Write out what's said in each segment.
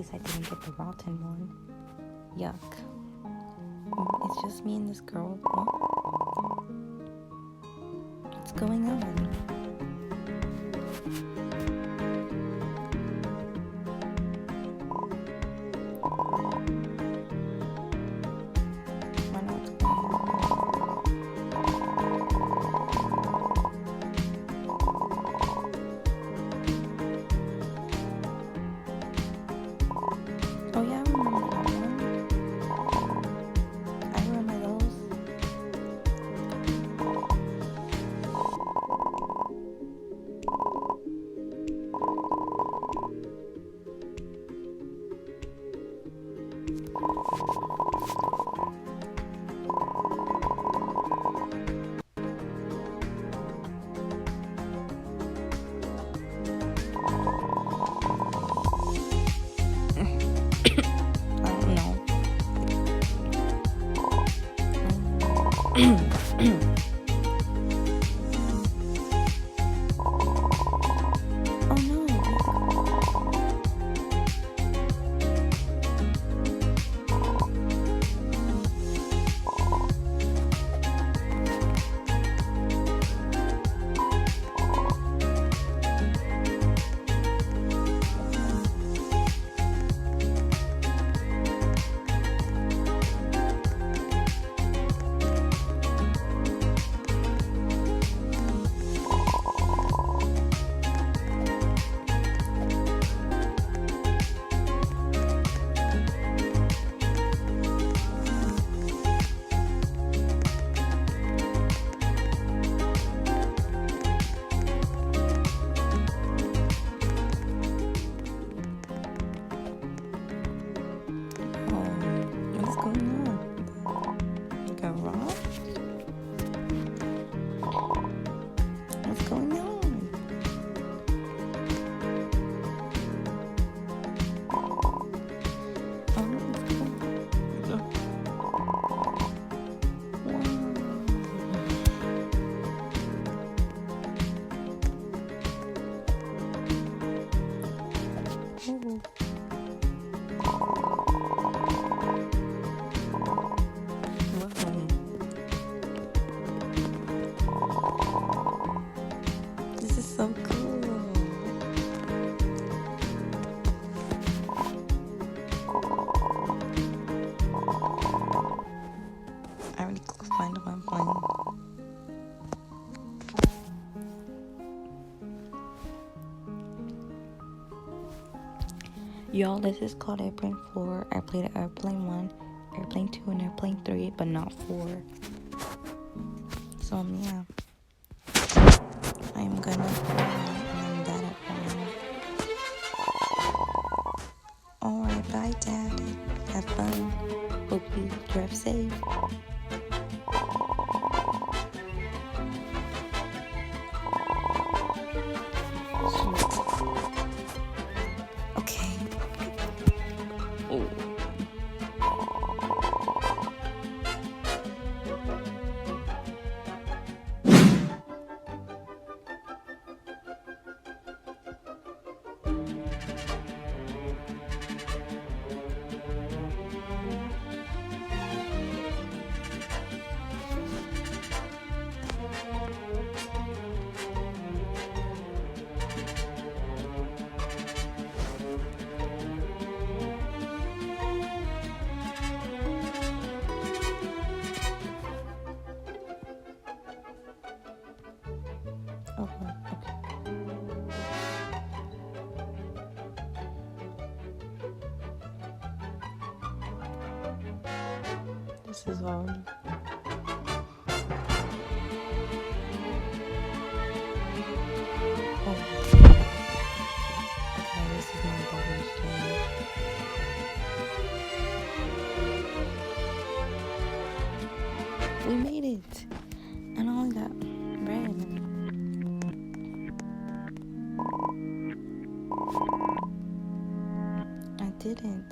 I didn't get the rotten one. Yuck. It's just me and this girl. What's going on? Oh yeah, I remember that one. I remember those. I don't know. Oh no. What's going on? Got robbed? What's going on? Oh no, what's going on? This is so cool. I already find what I'm playing. Y'all, this is called Airplane 4. I played Airplane 1, Airplane 2, and Airplane 3, but not 4. So, yeah. I'm gonna play and I'm bad at playing. Alright, bye, Dad. Have fun. Hope you drive safe. Okay. Oh. Okay. This is hard. Oh. Okay, this is my brother's game. We made it! And I only got red. I didn't.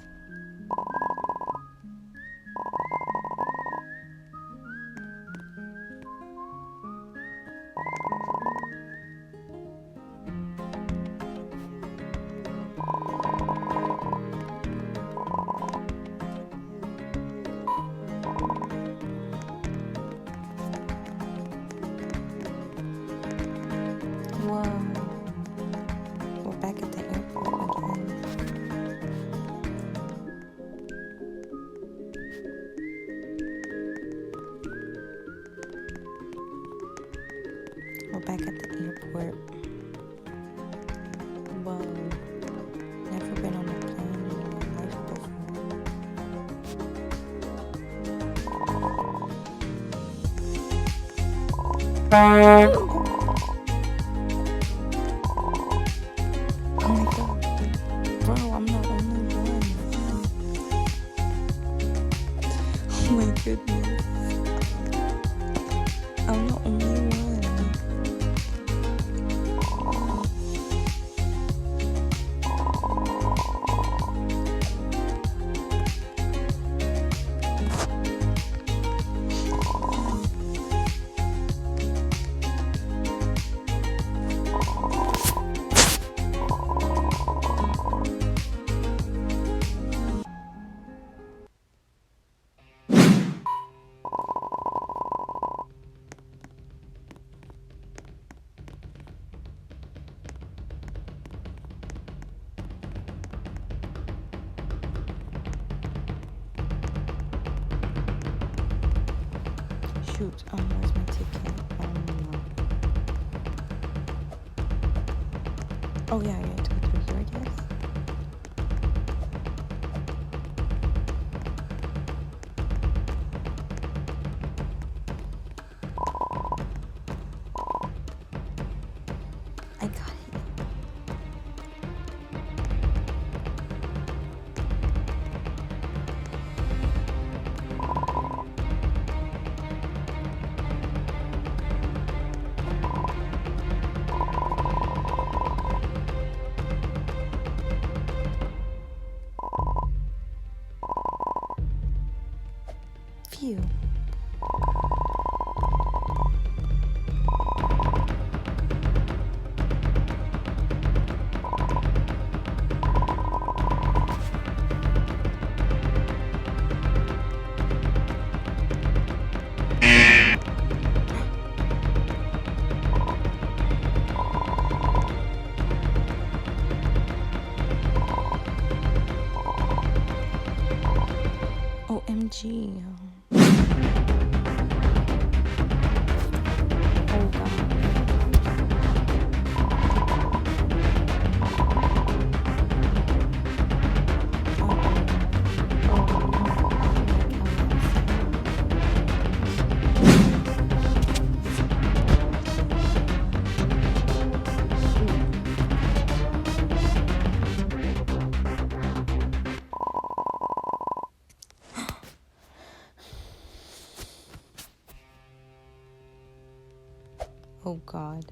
back at the airport. Whoa. Never been on a plane in my life before. Oh my god. Bro, I'm the only one. Oh my goodness. I'm the only one. Shoot, where's my ticket? I don't know. Oh yeah, I had to go through here, I guess. I got it. Phew. OMG. Oh god. Oh god.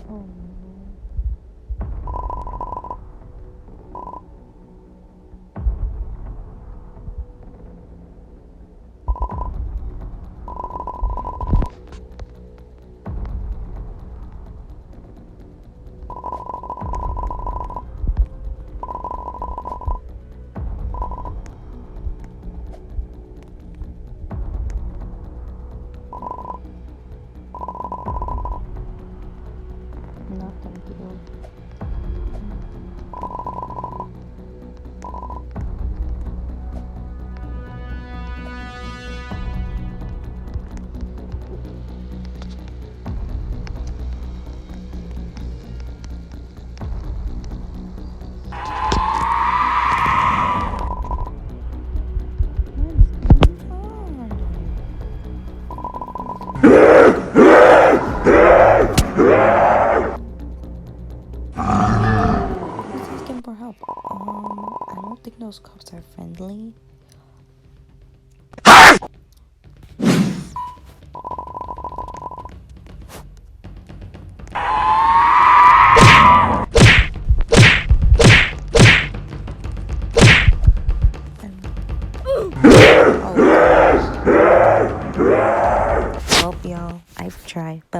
Oh no. No, thank you.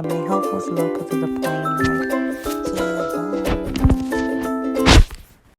but my health was low because of the plane ride.